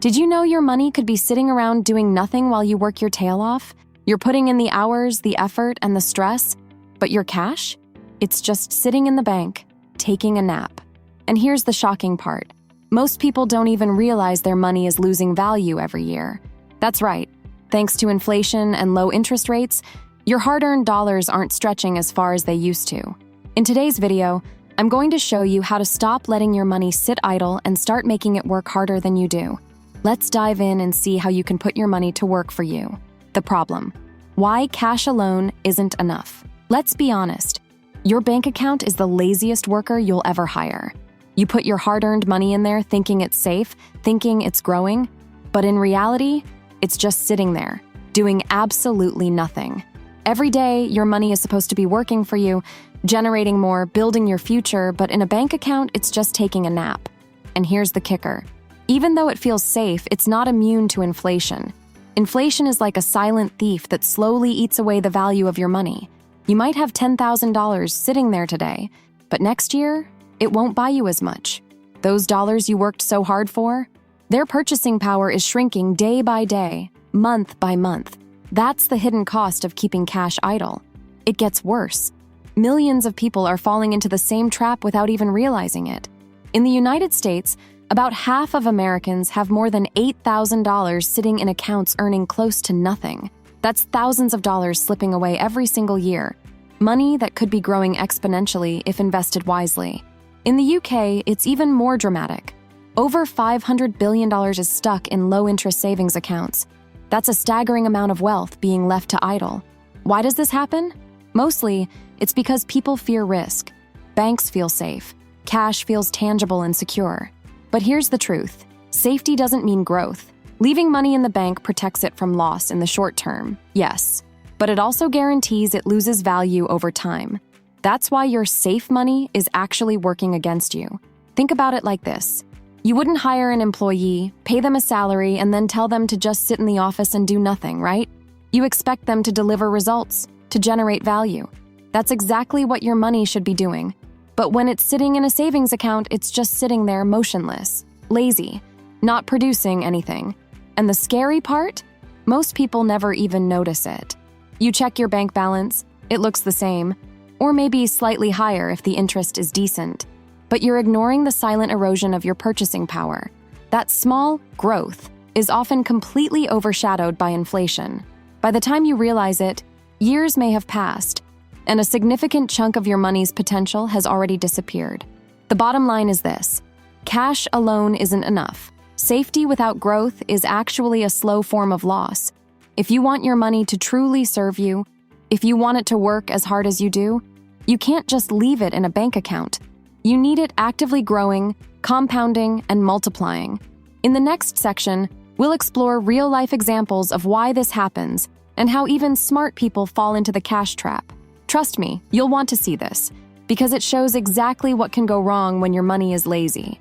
Did you know your money could be sitting around doing nothing while you work your tail off? You're putting in the hours, the effort, and the stress, but your cash? It's just sitting in the bank, taking a nap. And here's the shocking part. Most people don't even realize their money is losing value every year. That's right. Thanks to inflation and low interest rates, your hard-earned dollars aren't stretching as far as they used to. In today's video, I'm going to show you how to stop letting your money sit idle and start making it work harder than you do. Let's dive in and see how you can put your money to work for you. The problem: why cash alone isn't enough. Let's be honest. Your bank account is the laziest worker you'll ever hire. You put your hard-earned money in there thinking it's safe, thinking it's growing, but in reality, it's just sitting there, doing absolutely nothing. Every day, your money is supposed to be working for you, generating more, building your future, but in a bank account, it's just taking a nap. And here's the kicker. Even though it feels safe, it's not immune to inflation. Inflation is like a silent thief that slowly eats away the value of your money. You might have $10,000 sitting there today, but next year, it won't buy you as much. Those dollars you worked so hard for, their purchasing power is shrinking day by day, month by month. That's the hidden cost of keeping cash idle. It gets worse. Millions of people are falling into the same trap without even realizing it. In the United States, about half of Americans have more than $8,000 sitting in accounts earning close to nothing. That's thousands of dollars slipping away every single year. Money that could be growing exponentially if invested wisely. In the UK, it's even more dramatic. Over $500 billion is stuck in low-interest savings accounts. That's a staggering amount of wealth being left to idle. Why does this happen? Mostly, it's because people fear risk. Banks feel safe. Cash feels tangible and secure. But here's the truth. Safety doesn't mean growth. Leaving money in the bank protects it from loss in the short term, yes. But it also guarantees it loses value over time. That's why your safe money is actually working against you. Think about it like this. You wouldn't hire an employee, pay them a salary, and then tell them to just sit in the office and do nothing, right? You expect them to deliver results, to generate value. That's exactly what your money should be doing. But when it's sitting in a savings account, it's just sitting there motionless, lazy, not producing anything. And the scary part? Most people never even notice it. You check your bank balance, it looks the same, or maybe slightly higher if the interest is decent. But you're ignoring the silent erosion of your purchasing power. That small growth is often completely overshadowed by inflation. By the time you realize it, years may have passed, and a significant chunk of your money's potential has already disappeared. The bottom line is this: cash alone isn't enough. Safety without growth is actually a slow form of loss. If you want your money to truly serve you, if you want it to work as hard as you do, you can't just leave it in a bank account. You need it actively growing, compounding, and multiplying. In the next section, we'll explore real-life examples of why this happens and how even smart people fall into the cash trap. Trust me, you'll want to see this, because it shows exactly what can go wrong when your money is lazy.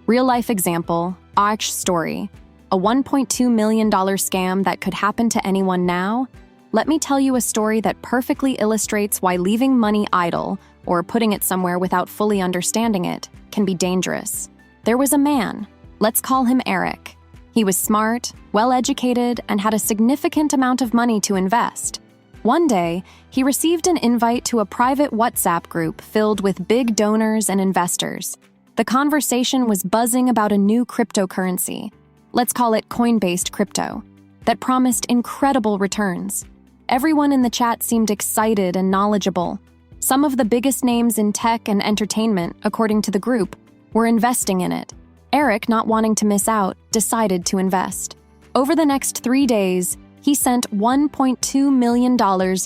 Real-life example, Ash story. A $1.2 million scam that could happen to anyone now? Let me tell you a story that perfectly illustrates why leaving money idle, or putting it somewhere without fully understanding it, can be dangerous. There was a man. Let's call him Eric. He was smart, well-educated, and had a significant amount of money to invest. One day, he received an invite to a private WhatsApp group filled with big donors and investors. The conversation was buzzing about a new cryptocurrency, let's call it coin-based crypto, that promised incredible returns. Everyone in the chat seemed excited and knowledgeable. Some of the biggest names in tech and entertainment, according to the group, were investing in it. Eric, not wanting to miss out, decided to invest. Over the next 3 days, he sent $1.2 million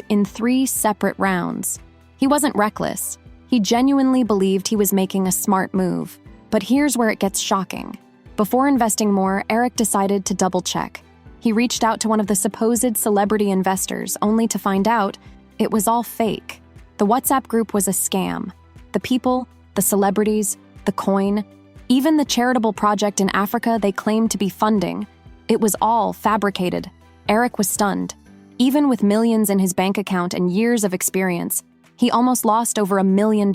in 3 separate rounds. He wasn't reckless. He genuinely believed he was making a smart move. But here's where it gets shocking. Before investing more, Eric decided to double-check. He reached out to one of the supposed celebrity investors, only to find out it was all fake. The WhatsApp group was a scam. The people, the celebrities, the coin, even the charitable project in Africa they claimed to be funding, it was all fabricated. Eric was stunned. Even with millions in his bank account and years of experience, he almost lost over $1 million.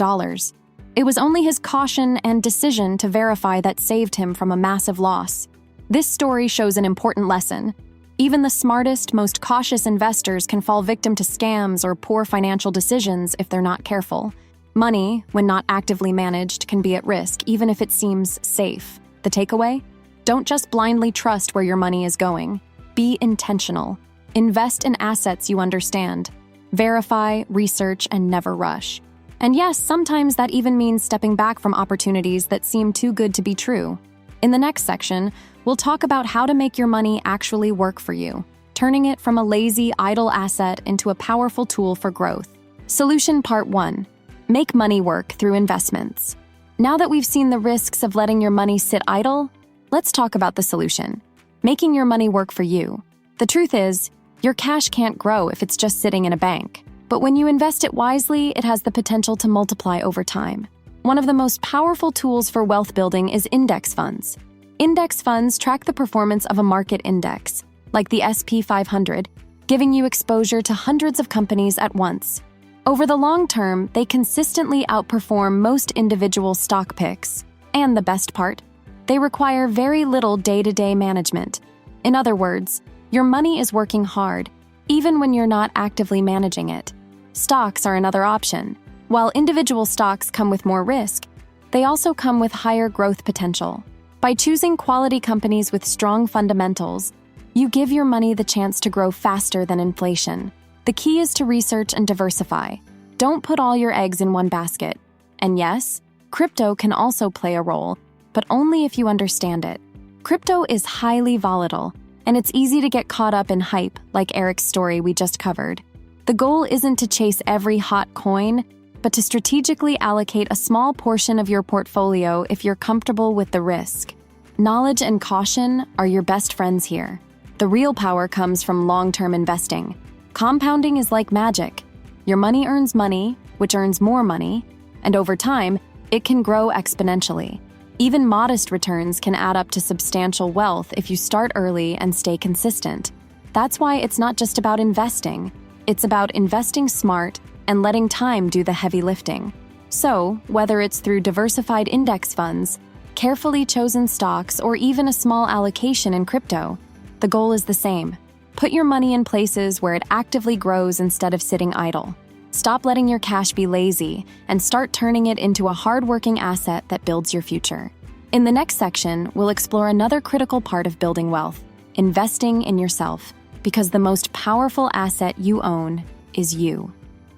It was only his caution and decision to verify that saved him from a massive loss. This story shows an important lesson. Even the smartest, most cautious investors can fall victim to scams or poor financial decisions if they're not careful. Money, when not actively managed, can be at risk, even if it seems safe. The takeaway? Don't just blindly trust where your money is going. Be intentional. Invest in assets you understand. Verify, research, and never rush. And yes, sometimes that even means stepping back from opportunities that seem too good to be true. In the next section, we'll talk about how to make your money actually work for you, turning it from a lazy, idle asset into a powerful tool for growth. Solution Part 1. Make money work through investments. Now that we've seen the risks of letting your money sit idle, let's talk about the solution. Making your money work for you. The truth is, your cash can't grow if it's just sitting in a bank. But when you invest it wisely, it has the potential to multiply over time. One of the most powerful tools for wealth building is index funds. Index funds track the performance of a market index, like the SP 500, giving you exposure to hundreds of companies at once. Over the long term, they consistently outperform most individual stock picks. And the best part? They require very little day-to-day management. In other words, your money is working hard, even when you're not actively managing it. Stocks are another option. While individual stocks come with more risk, they also come with higher growth potential. By choosing quality companies with strong fundamentals, you give your money the chance to grow faster than inflation. The key is to research and diversify. Don't put all your eggs in one basket. And yes, crypto can also play a role, but only if you understand it. Crypto is highly volatile, and it's easy to get caught up in hype, like Eric's story we just covered. The goal isn't to chase every hot coin, but to strategically allocate a small portion of your portfolio if you're comfortable with the risk. Knowledge and caution are your best friends here. The real power comes from long-term investing. Compounding is like magic. Your money earns money, which earns more money, and over time, it can grow exponentially. Even modest returns can add up to substantial wealth if you start early and stay consistent. That's why it's not just about investing. It's about investing smart and letting time do the heavy lifting. So, whether it's through diversified index funds, carefully chosen stocks, or even a small allocation in crypto, the goal is the same. Put your money in places where it actively grows instead of sitting idle. Stop letting your cash be lazy and start turning it into a hardworking asset that builds your future. In the next section, we'll explore another critical part of building wealth: investing in yourself, because the most powerful asset you own is you.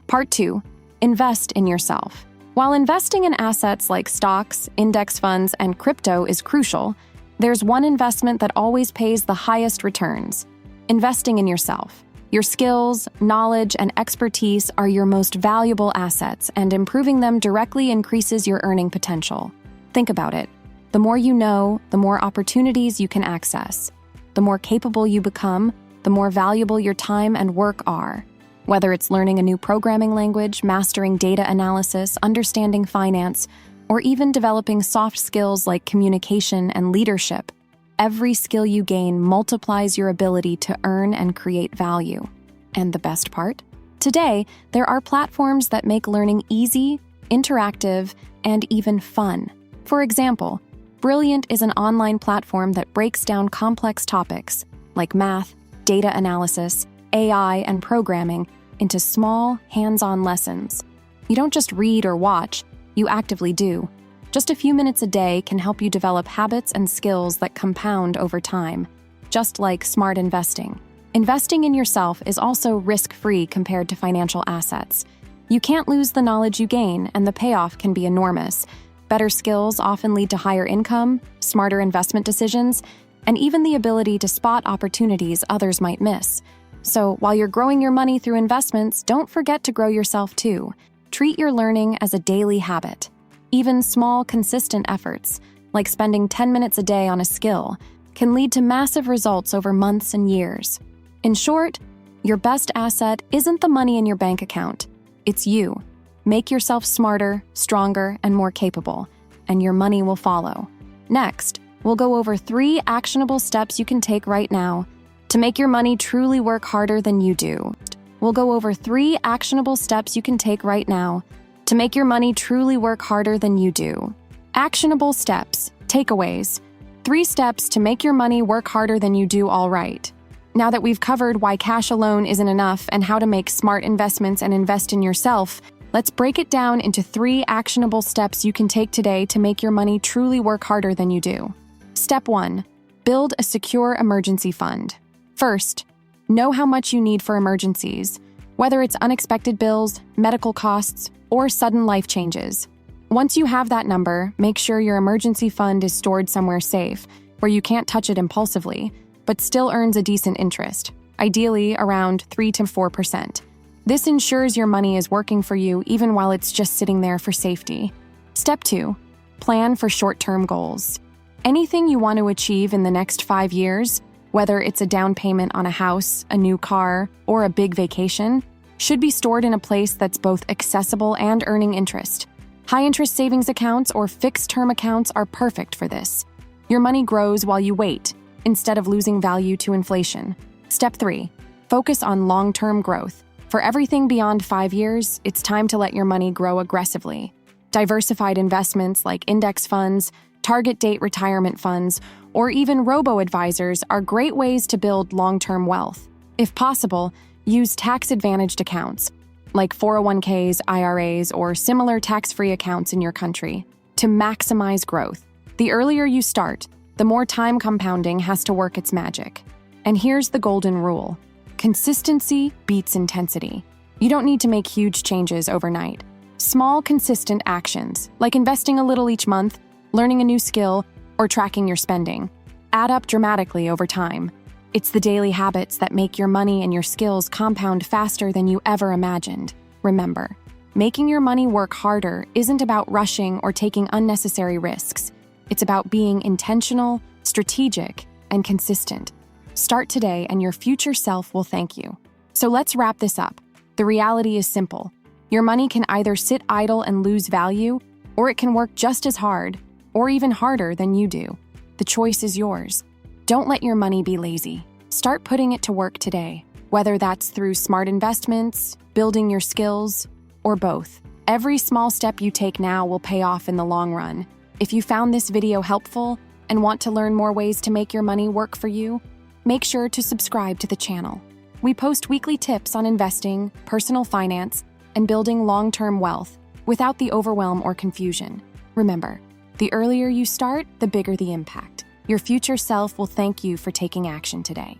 Part 2. Invest in yourself. While investing in assets like stocks, index funds, and crypto is crucial, there's one investment that always pays the highest returns: investing in yourself. Your skills, knowledge, and expertise are your most valuable assets, and improving them directly increases your earning potential. Think about it. The more you know, the more opportunities you can access. The more capable you become, the more valuable your time and work are. Whether it's learning a new programming language, mastering data analysis, understanding finance, or even developing soft skills like communication and leadership, every skill you gain multiplies your ability to earn and create value. And the best part? Today, there are platforms that make learning easy, interactive, and even fun. For example, Brilliant is an online platform that breaks down complex topics like math, data analysis, AI, and programming into small, hands-on lessons. You don't just read or watch, you actively do. Just a few minutes a day can help you develop habits and skills that compound over time, just like smart investing. Investing in yourself is also risk-free compared to financial assets. You can't lose the knowledge you gain, and the payoff can be enormous. Better skills often lead to higher income, smarter investment decisions, and even the ability to spot opportunities others might miss. So, while you're growing your money through investments, don't forget to grow yourself too. Treat your learning as a daily habit. Even small, consistent efforts, like spending 10 minutes a day on a skill, can lead to massive results over months and years. In short, your best asset isn't the money in your bank account, it's you. Make yourself smarter, stronger, and more capable, and your money will follow. Next, we'll go over 3 actionable steps you can take right now to make your money truly work harder than you do. We'll go over 3 actionable steps you can take right now to make your money truly work harder than you do. Actionable steps, takeaways. 3 steps to make your money work harder than you do all right. Now that we've covered why cash alone isn't enough and how to make smart investments and invest in yourself, let's break it down into 3 actionable steps you can take today to make your money truly work harder than you do. Step 1. Build a secure emergency fund. First, know how much you need for emergencies, whether it's unexpected bills, medical costs, or sudden life changes. Once you have that number, make sure your emergency fund is stored somewhere safe, where you can't touch it impulsively, but still earns a decent interest, ideally around 3 to 4%. This ensures your money is working for you even while it's just sitting there for safety. Step 2. Plan for short-term goals. Anything you want to achieve in the next 5 years, whether it's a down payment on a house, a new car, or a big vacation, should be stored in a place that's both accessible and earning interest. High-interest savings accounts or fixed-term accounts are perfect for this. Your money grows while you wait, instead of losing value to inflation. Step 3. Focus on long-term growth. For everything beyond 5 years, it's time to let your money grow aggressively. Diversified investments like index funds, target date retirement funds, or even robo-advisors are great ways to build long-term wealth. If possible, use tax-advantaged accounts, like 401ks, IRAs, or similar tax-free accounts in your country, to maximize growth. The earlier you start, the more time compounding has to work its magic. And here's the golden rule. Consistency beats intensity. You don't need to make huge changes overnight. Small, consistent actions, like investing a little each month, learning a new skill, or tracking your spending, add up dramatically over time. It's the daily habits that make your money and your skills compound faster than you ever imagined. Remember, making your money work harder isn't about rushing or taking unnecessary risks. It's about being intentional, strategic, and consistent. Start today and your future self will thank you. So let's wrap this up. The reality is simple. Your money can either sit idle and lose value, or it can work just as hard, or even harder than you do. The choice is yours. Don't let your money be lazy. Start putting it to work today, whether that's through smart investments, building your skills, or both. Every small step you take now will pay off in the long run. If you found this video helpful and want to learn more ways to make your money work for you, make sure to subscribe to the channel. We post weekly tips on investing, personal finance, and building long-term wealth without the overwhelm or confusion. Remember, the earlier you start, the bigger the impact. Your future self will thank you for taking action today.